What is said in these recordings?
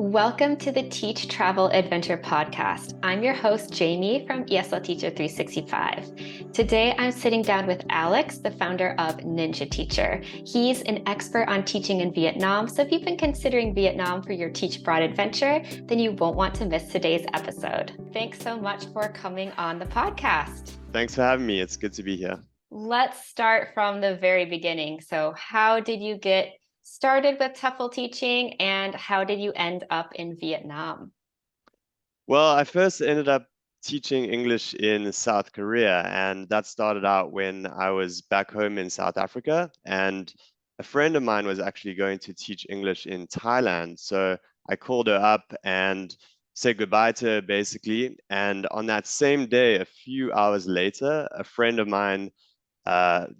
Welcome to the Teach Travel Adventure podcast. I'm your host, Jamie from ESL Teacher 365. Today, I'm sitting down with Alex, the founder of Ninja Teacher. He's an expert on teaching in Vietnam, so if you've been considering Vietnam for your Teach Abroad adventure, then you won't want to miss today's episode. Thanks so much for coming on the podcast. Thanks for having me. It's good to be here. Let's start from the very beginning. So how did you get started with TEFL teaching, and how did you end up in Vietnam? Well, I first ended up teaching English in South Korea, and that started out when I was back home in South Africa, and a friend of mine was actually going to teach English in Thailand. So I called her up and said goodbye to her basically. And on that same day, a few hours later, a friend of mine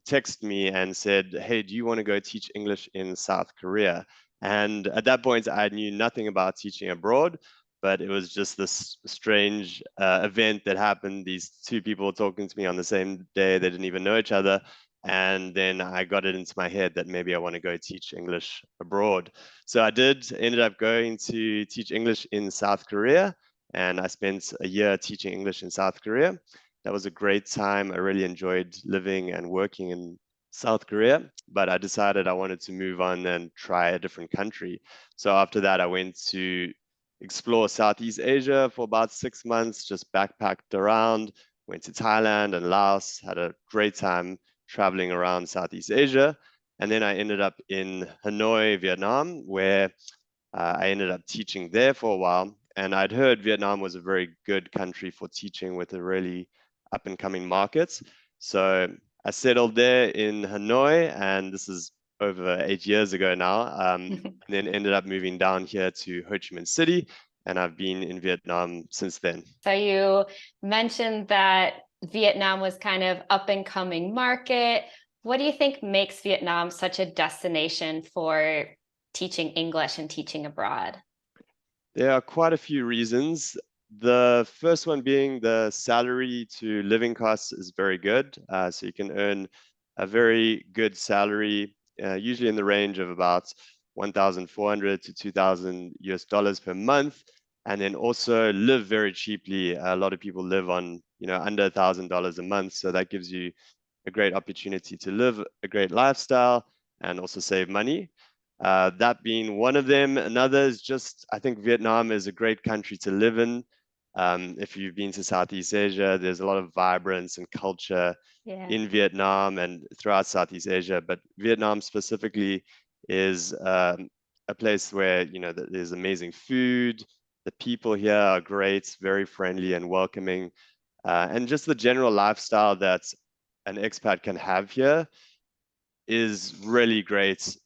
texted me and said, "Hey, do you want to go teach English in South Korea?" And at that point, I knew nothing about teaching abroad, but it was just this strange event that happened. These two people talking to me on the same day, they didn't even know each other. And then I got it into my head that maybe I want to go teach English abroad. So I ended up going to teach English in South Korea. And I spent a year teaching English in South Korea. That was a great time. I really enjoyed living and working in South Korea, but I decided I wanted to move on and try a different country. So after that, I went to explore Southeast Asia for about 6 months, just backpacked around, went to Thailand and Laos, had a great time traveling around Southeast Asia. And then I ended up in Hanoi, Vietnam, where I ended up teaching there for a while. And I'd heard Vietnam was a very good country for teaching with a really up and coming markets. So I settled there in Hanoi, and this is over 8 years ago now. And then ended up moving down here to Ho Chi Minh City, and I've been in Vietnam since then. So you mentioned that Vietnam was kind of up and coming market. What do you think makes Vietnam such a destination for teaching English and teaching abroad? There are quite a few reasons. The first one being the salary to living costs is very good. So you can earn a very good salary, usually in the range of about 1,400 to 2,000 US dollars per month. And then also live very cheaply. A lot of people live on, under $1,000 a month. So that gives you a great opportunity to live a great lifestyle and also save money. That being one of them. Another is just, I think Vietnam is a great country to live in. If you've been to Southeast Asia, there's a lot of vibrance and culture in Vietnam and throughout Southeast Asia. But Vietnam specifically is a place where, there's amazing food. The people here are great, very friendly and welcoming. And just the general lifestyle that an expat can have here is really great.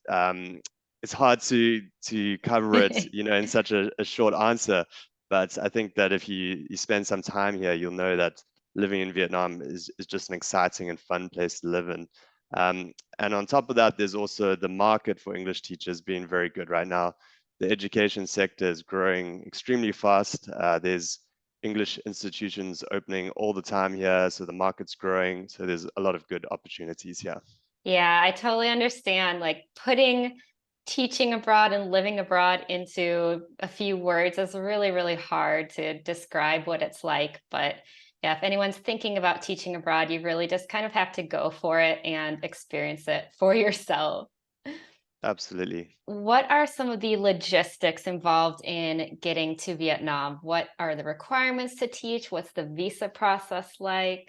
It's hard to cover it, in such a short answer. But I think that if you spend some time here, you'll know that living in Vietnam is just an exciting and fun place to live in. And on top of that, there's also the market for English teachers being very good right now. The education sector is growing extremely fast. There's English institutions opening all the time here, so the market's growing. So there's a lot of good opportunities here. Yeah, I totally understand. Like putting teaching abroad and living abroad into a few words is really, really hard to describe what it's like. But yeah, if anyone's thinking about teaching abroad, you really just kind of have to go for it and experience it for yourself. Absolutely. What are some of the logistics involved in getting to Vietnam? What are the requirements to teach? What's the visa process like?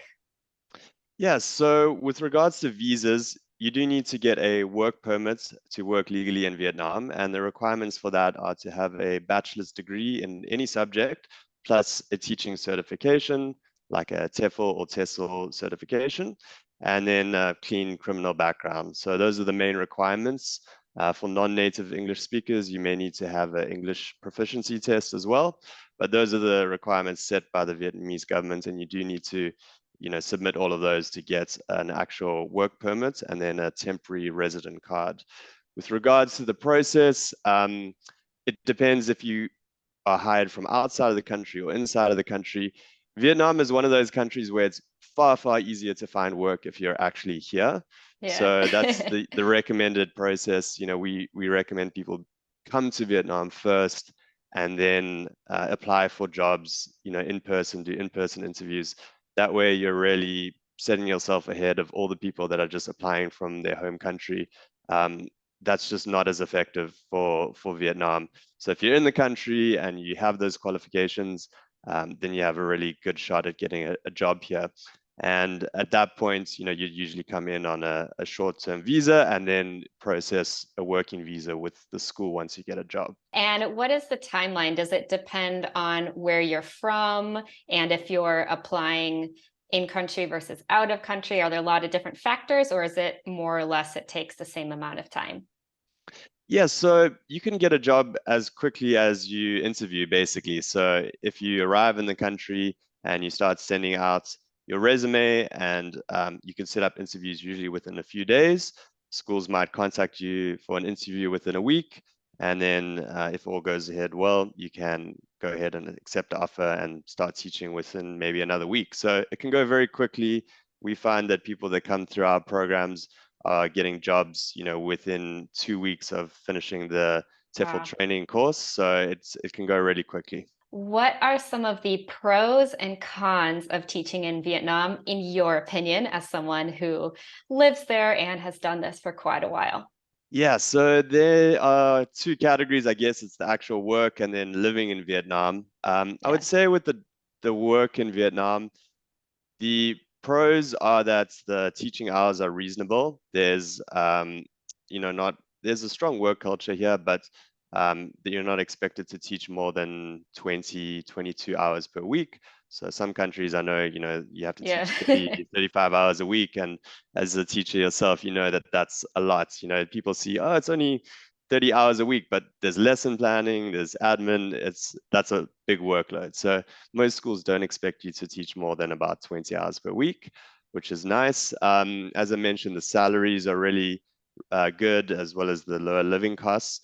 Yeah, so with regards to visas, you do need to get a work permit to work legally in Vietnam. And the requirements for that are to have a bachelor's degree in any subject, plus a teaching certification, like a TEFL or TESOL certification, and then a clean criminal background. So those are the main requirements. For non-native English speakers, you may need to have an English proficiency test as well. But those are the requirements set by the Vietnamese government, and you do need to submit all of those to get an actual work permit and then a temporary resident card. With regards to the process, it depends if you are hired from outside of the country or inside of the country. Vietnam is one of those countries where it's far, far easier to find work if you're actually here. Yeah. So that's the recommended process. We recommend people come to Vietnam first and then apply for jobs, in person, do in-person interviews. That way you're really setting yourself ahead of all the people that are just applying from their home country. That's just not as effective for Vietnam. So if you're in the country and you have those qualifications, then you have a really good shot at getting a job here. And at that point, you'd usually come in on a short-term visa and then process a working visa with the school once you get a job. And what is the timeline? Does it depend on where you're from and if you're applying in country versus out of country? Are there a lot of different factors, or is it more or less it takes the same amount of time? Yeah, so you can get a job as quickly as you interview, basically. So if you arrive in the country and you start sending out your resume, and you can set up interviews usually within a few days. Schools might contact you for an interview within a week. And then if all goes ahead well, you can go ahead and accept the offer and start teaching within maybe another week. So it can go very quickly. We find that people that come through our programs are getting jobs, within 2 weeks of finishing the TEFL training course. So it can go really quickly. What are some of the pros and cons of teaching in Vietnam, in your opinion, as someone who lives there and has done this for quite a while? Yeah, so there are two categories, I guess. It's the actual work and then living in Vietnam. I would say with the work in Vietnam, the pros are that the teaching hours are reasonable. There's, not there's a strong work culture here, but you're not expected to teach more than 20, 22 hours per week. So some countries I know, you have to teach 30, 35 hours a week. And as a teacher yourself, you know that that's a lot. People see, oh, it's only 30 hours a week, but there's lesson planning, there's admin. That's a big workload. So most schools don't expect you to teach more than about 20 hours per week, which is nice. As I mentioned, the salaries are really good, as well as the lower living costs.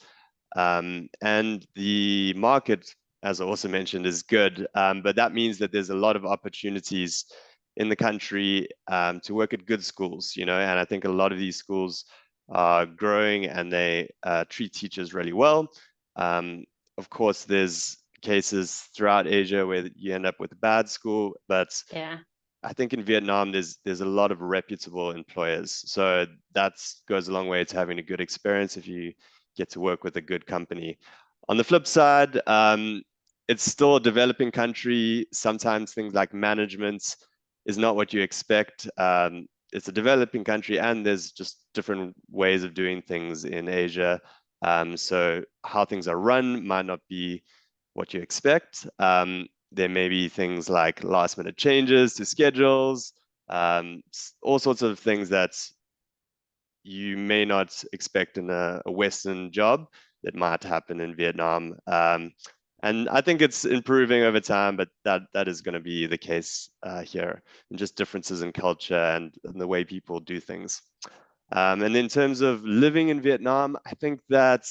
And the market, as I also mentioned, is good. But that means that there's a lot of opportunities in the country to work at good schools, and I think a lot of these schools are growing and they treat teachers really well. Of course, there's cases throughout Asia where you end up with a bad school, but I think in Vietnam, there's a lot of reputable employers. So that goes a long way to having a good experience if you get to work with a good company. On the flip side, it's still a developing country. Sometimes things like management is not what you expect. It's a developing country, and there's just different ways of doing things in Asia. So how things are run might not be what you expect. There may be things like last minute changes to schedules, all sorts of things that you may not expect in a Western job that might happen in Vietnam. And I think it's improving over time, but that is going to be the case here, and just differences in culture and the way people do things. And in terms of living in Vietnam, I think that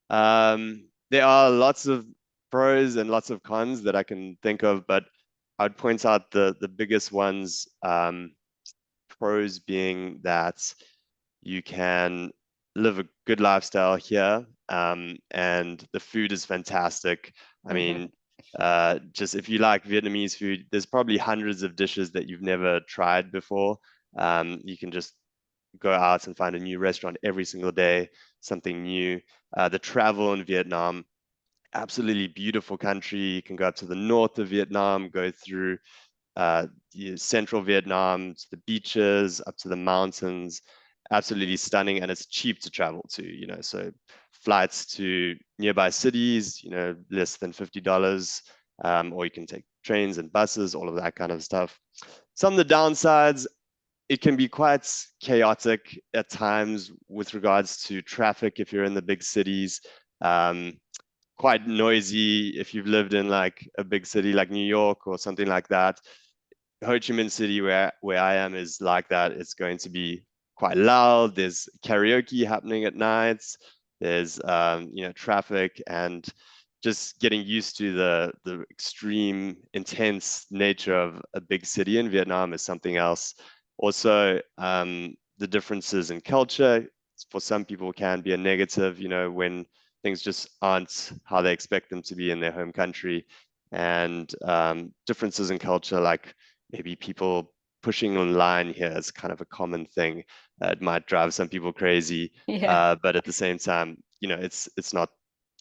there are lots of pros and lots of cons that I can think of, but I'd point out the biggest ones, pros being that you can live a good lifestyle here, and the food is fantastic. I mean, just if you like Vietnamese food, there's probably hundreds of dishes that you've never tried before. You can just go out and find a new restaurant every single day, something new. The travel in Vietnam, absolutely beautiful country. You can go up to the north of Vietnam, go through central Vietnam, to the beaches, up to the mountains. Absolutely stunning, and it's cheap to travel to, so flights to nearby cities, less than $50, or you can take trains and buses, all of that kind of stuff. Some of the downsides, it can be quite chaotic at times with regards to traffic if you're in the big cities. Quite noisy if you've lived in like a big city like New York or something like that. Ho Chi Minh City, where I am, is like that. It's going to be quite loud. There's karaoke happening at nights. There's traffic, and just getting used to the extreme, intense nature of a big city in Vietnam is something else. Also, the differences in culture for some people can be a negative. When things just aren't how they expect them to be in their home country, and differences in culture, like maybe people pushing online here is kind of a common thing. It might drive some people crazy, Yeah. but at the same time, it's not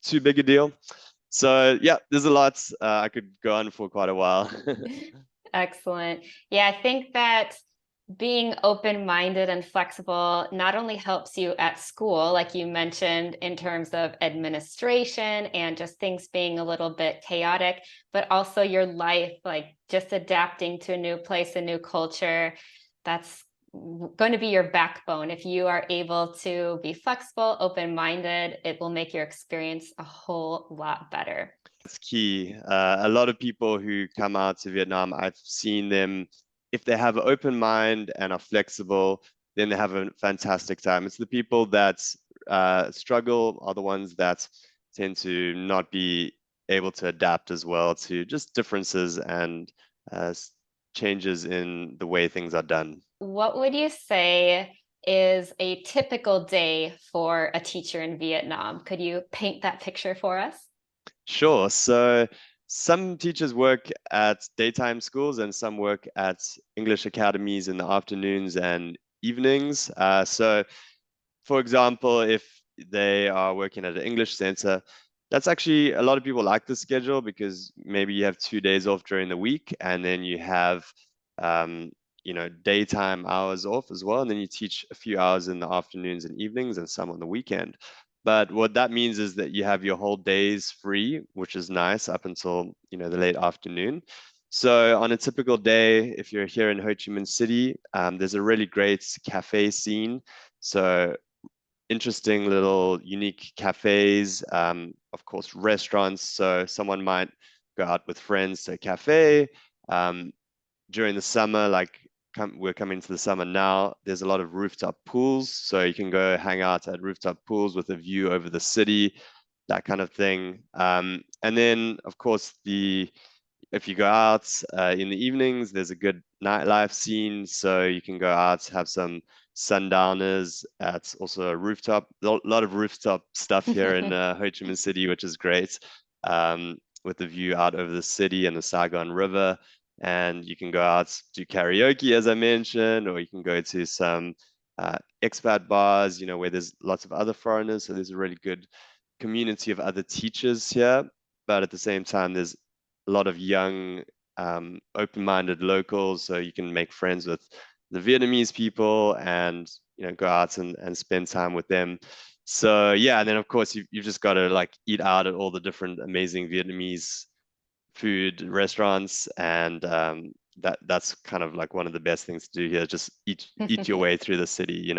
too big a deal. So yeah, there's a lot. I could go on for quite a while. Excellent. Yeah, I think that being open-minded and flexible not only helps you at school, like you mentioned, in terms of administration and just things being a little bit chaotic, but also your life, like just adapting to a new place, a new culture. That's going to be your backbone. If you are able to be flexible, open-minded, it will make your experience a whole lot better. It's key. A lot of people who come out to Vietnam, I've seen them, if they have an open mind and are flexible, then they have a fantastic time. It's the people that struggle are the ones that tend to not be able to adapt as well to just differences and uh, changes in the way things are done. What would you say is a typical day for a teacher in Vietnam? Could you paint that picture for us? Sure. So some teachers work at daytime schools and some work at English academies in the afternoons and evenings. So, for example, if they are working at an English center, that's actually a lot of people like the schedule because maybe you have 2 days off during the week and then you have, um, daytime hours off as well. And then you teach a few hours in the afternoons and evenings and some on the weekend. But what that means is that you have your whole days free, which is nice up until, the late afternoon. So on a typical day, if you're here in Ho Chi Minh City, there's a really great cafe scene. So interesting little unique cafes, of course, restaurants. So someone might go out with friends to a cafe. Um, During the summer, like we're coming to the summer now, there's a lot of rooftop pools. So you can go hang out at rooftop pools with a view over the city, that kind of thing. And then, of course, if you go out in the evenings, there's a good nightlife scene. So you can go out, have some sundowners at also a rooftop. A lot of rooftop stuff here in Ho Chi Minh City, which is great, with the view out over the city and the Saigon River. And you can go out, do karaoke, as I mentioned, or you can go to some expat bars, where there's lots of other foreigners. So there's a really good community of other teachers here. But at the same time, there's a lot of young, open-minded locals, so you can make friends with the Vietnamese people and go out and spend time with them. So yeah, and then of course you've just got to like eat out at all the different amazing Vietnamese food restaurants, and that's kind of like one of the best things to do here. Just eat your way through the city.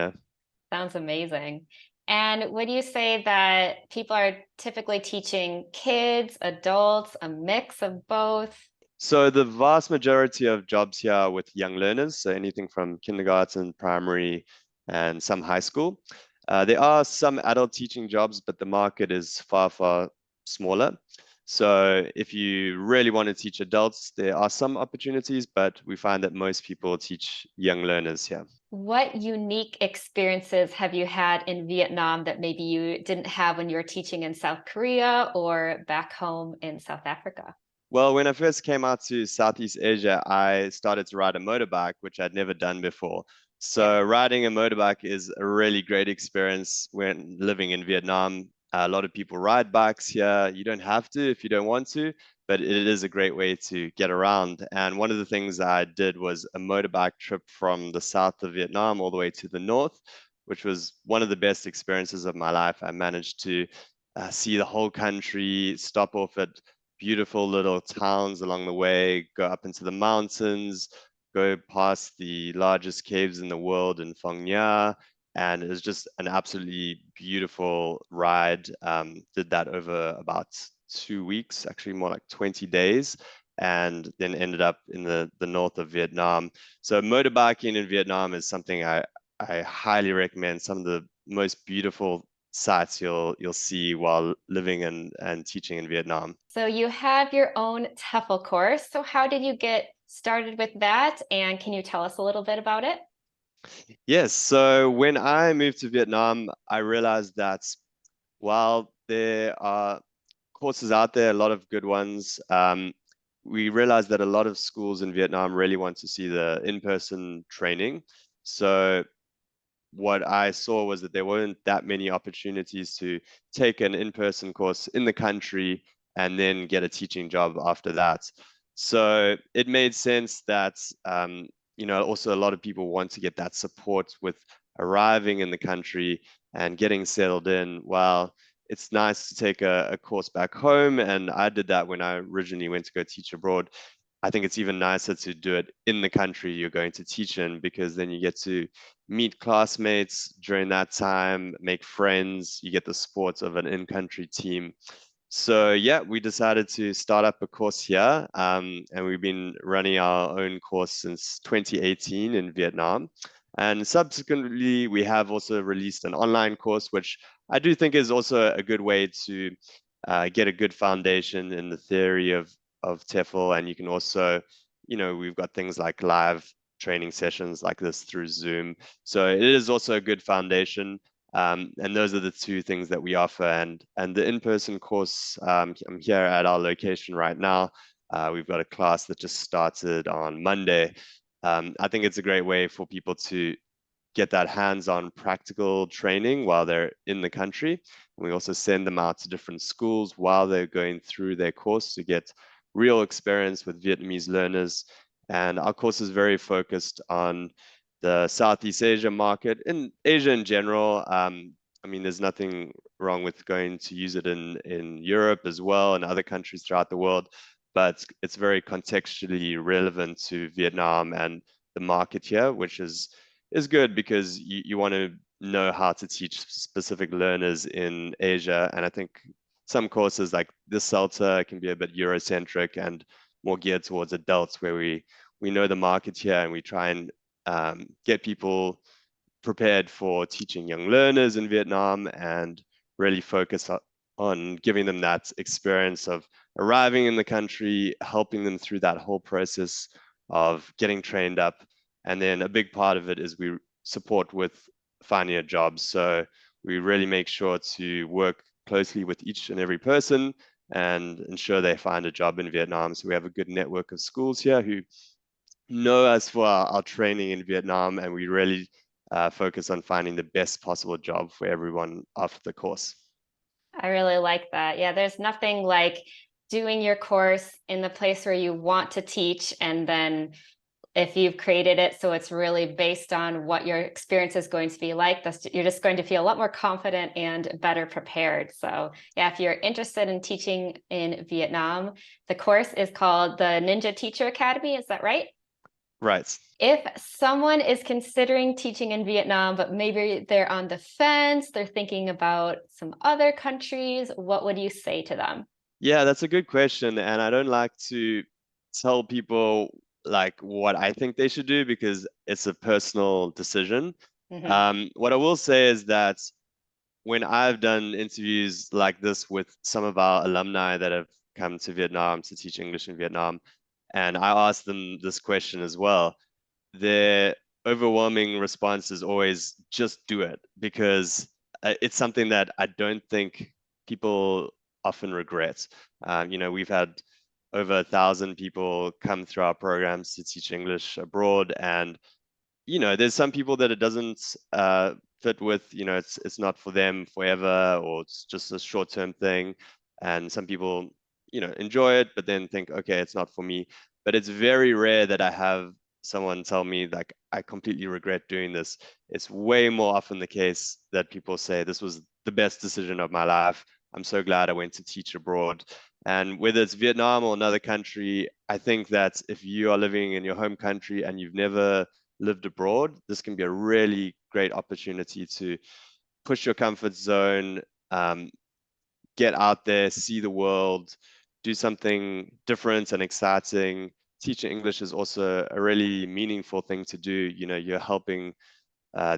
Sounds amazing. And would you say that people are typically teaching kids, adults, a mix of both? So the vast majority of jobs here are with young learners, so anything from kindergarten, primary, and some high school. There are some adult teaching jobs, but the market is far, far smaller. So if you really want to teach adults, there are some opportunities, but we find that most people teach young learners here. What unique experiences have you had in Vietnam that maybe you didn't have when you were teaching in South Korea or back home in South Africa? Well, when I first came out to Southeast Asia, I started to ride a motorbike, which I'd never done before. Yeah. So riding a motorbike is a really great experience when living in Vietnam. A lot of people ride bikes here. You don't have to if you don't want to, but it is a great way to get around. And one of the things I did was a motorbike trip from the south of Vietnam all the way to the north, which was one of the best experiences of my life. I managed to see the whole country, stop off at beautiful little towns along the way, go up into the mountains, go past the largest caves in the world in Phong Nha. And it was just an absolutely beautiful ride. Did that over about 2 weeks, actually more like 20 days, and then ended up in the north of Vietnam. So motorbiking in Vietnam is something I highly recommend. Some of the most beautiful sites you'll see while living and teaching in Vietnam. So you have your own TEFL course. So how did you get started with that? And can you tell us a little bit about it? Yes, so when I moved to Vietnam, I realized that while there are courses out there, a lot of good ones. We realized that a lot of schools in Vietnam really want to see the in-person training. So what I saw was that there weren't that many opportunities to take an in-person course in the country and then get a teaching job after that. So it made sense that, also a lot of people want to get that support with arriving in the country and getting settled in. Well, it's nice to take a course back home, and I did that when I originally went to go teach abroad. I think it's even nicer to do it in the country you're going to teach in, because then you get to meet classmates during that time, make friends, you get the support of an in-country team. So yeah, we decided to start up a course here, and we've been running our own course since 2018 in Vietnam. And subsequently, we have also released an online course, which I do think is also a good way to get a good foundation in the theory of TEFL. And you can also, we've got things like live training sessions like this through Zoom. So it is also a good foundation. And those are the two things that we offer. And the in-person course, I'm here at our location right now. We've got a class that just started on Monday. I think it's a great way for people to get that hands-on practical training while they're in the country. We also send them out to different schools while they're going through their course to get real experience with Vietnamese learners. And our course is very focused on the Southeast Asia market, in Asia in general. I mean, there's nothing wrong with going to use it in Europe as well and other countries throughout the world, but it's very contextually relevant to Vietnam and the market here, which is good because you want to know how to teach specific learners in Asia. And I think some courses like this CELTA can be a bit Eurocentric and more geared towards adults, where we know the market here and we try and get people prepared for teaching young learners in Vietnam and really focus on giving them that experience of arriving in the country, helping them through that whole process of getting trained up. And then a big part of it is we support with finding a job. So we really make sure to work closely with each and every person and ensure they find a job in Vietnam. So we have a good network of schools here who know us for our training in Vietnam, and we really focus on finding the best possible job for everyone after the course. I really like that. Yeah, there's nothing like doing your course in the place where you want to teach, and then if you've created it so it's really based on what your experience is going to be like, you're just going to feel a lot more confident and better prepared. So yeah, if you're interested in teaching in Vietnam, the course is called the Ninja Teacher Academy. Is that right? Right. If someone is considering teaching in Vietnam, but maybe they're on the fence, they're thinking about some other countries, what would you say to them? Yeah, that's a good question. And I don't like to tell people like what I think they should do because it's a personal decision. What I will say is that when I've done interviews like this with some of our alumni that have come to Vietnam to teach English in Vietnam, and I asked them this question as well, their overwhelming response is always just do it, because it's something that I don't think people often regret. We've had over 1,000 people come through our programs to teach English abroad, and there's some people that it doesn't fit with. It's not for them forever, or it's just a short-term thing, and some people enjoy it but then think, okay, it's not for me. But it's very rare that I have someone tell me like, I completely regret doing this. It's way more often the case that people say, this was the best decision of my life. I'm so glad I went to teach abroad. And whether it's Vietnam or another country, I think that if you are living in your home country and you've never lived abroad, this can be a really great opportunity to push your comfort zone, get out there, see the world, do something different and exciting. Teaching English is also a really meaningful thing to do. You're helping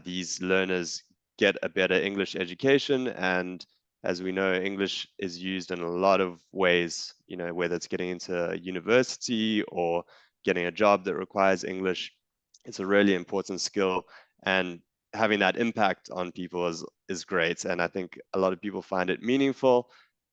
these learners get a better English education. And as we know, English is used in a lot of ways, whether it's getting into a university or getting a job that requires English. It's a really important skill. And having that impact on people is great. And I think a lot of people find it meaningful,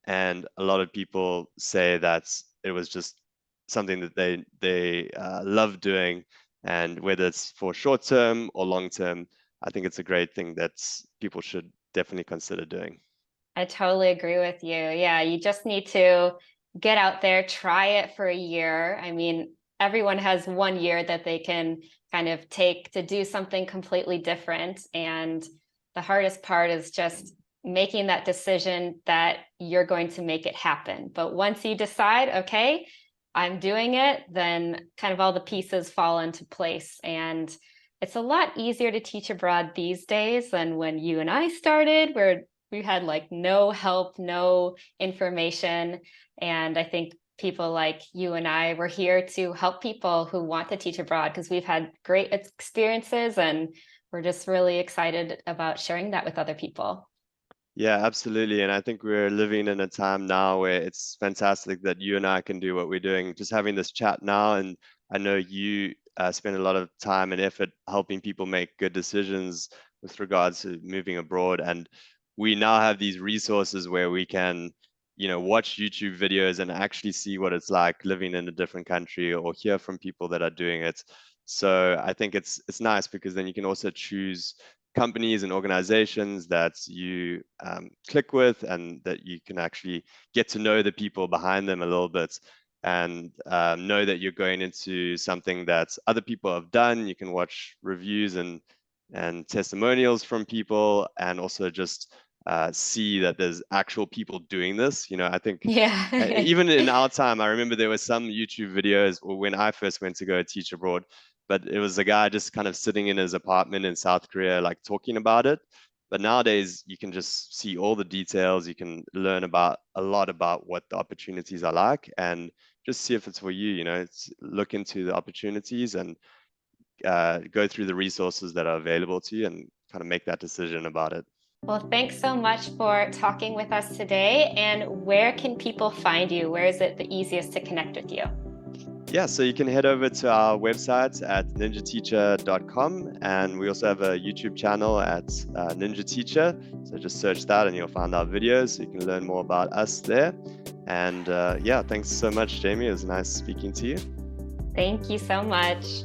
and a lot of people say that it was just something that they love doing. And whether it's for short term or long term, I think it's a great thing that people should definitely consider doing. I totally agree with you. Yeah, you just need to get out there, try it for a year. I mean, everyone has 1 year that they can kind of take to do something completely different. And the hardest part is just making that decision that you're going to make it happen. But once you decide, okay, I'm doing it, then kind of all the pieces fall into place. And it's a lot easier to teach abroad these days than when you and I started, where we had like no help, no information. And I think people like you and I were here to help people who want to teach abroad, because we've had great experiences and we're just really excited about sharing that with other people. Yeah, absolutely. And I think we're living in a time now where it's fantastic that you and I can do what we're doing, just having this chat now. And I know you spend a lot of time and effort helping people make good decisions with regards to moving abroad. And we now have these resources where we can, watch YouTube videos and actually see what it's like living in a different country, or hear from people that are doing it. So I think it's nice, because then you can also choose companies and organizations that you click with, and that you can actually get to know the people behind them a little bit, and know that you're going into something that other people have done. You can watch reviews and testimonials from people, and also just see that there's actual people doing this. I think Yeah. even in our time, I remember there were some YouTube videos, or when I first went to go teach abroad, but it was a guy just kind of sitting in his apartment in South Korea, like talking about it. But nowadays, you can just see all the details. You can learn about a lot about what the opportunities are like, and just see if it's for you. Look into the opportunities, and go through the resources that are available to you, and kind of make that decision about it. Well, thanks so much for talking with us today. And where can people find you? Where is it the easiest to connect with you? Yeah, so you can head over to our website at ninjateacher.com, and we also have a YouTube channel at Ninja Teacher. So just search that and you'll find our videos, so you can learn more about us there. And yeah, thanks so much, Jamie. It was nice speaking to you. Thank you so much.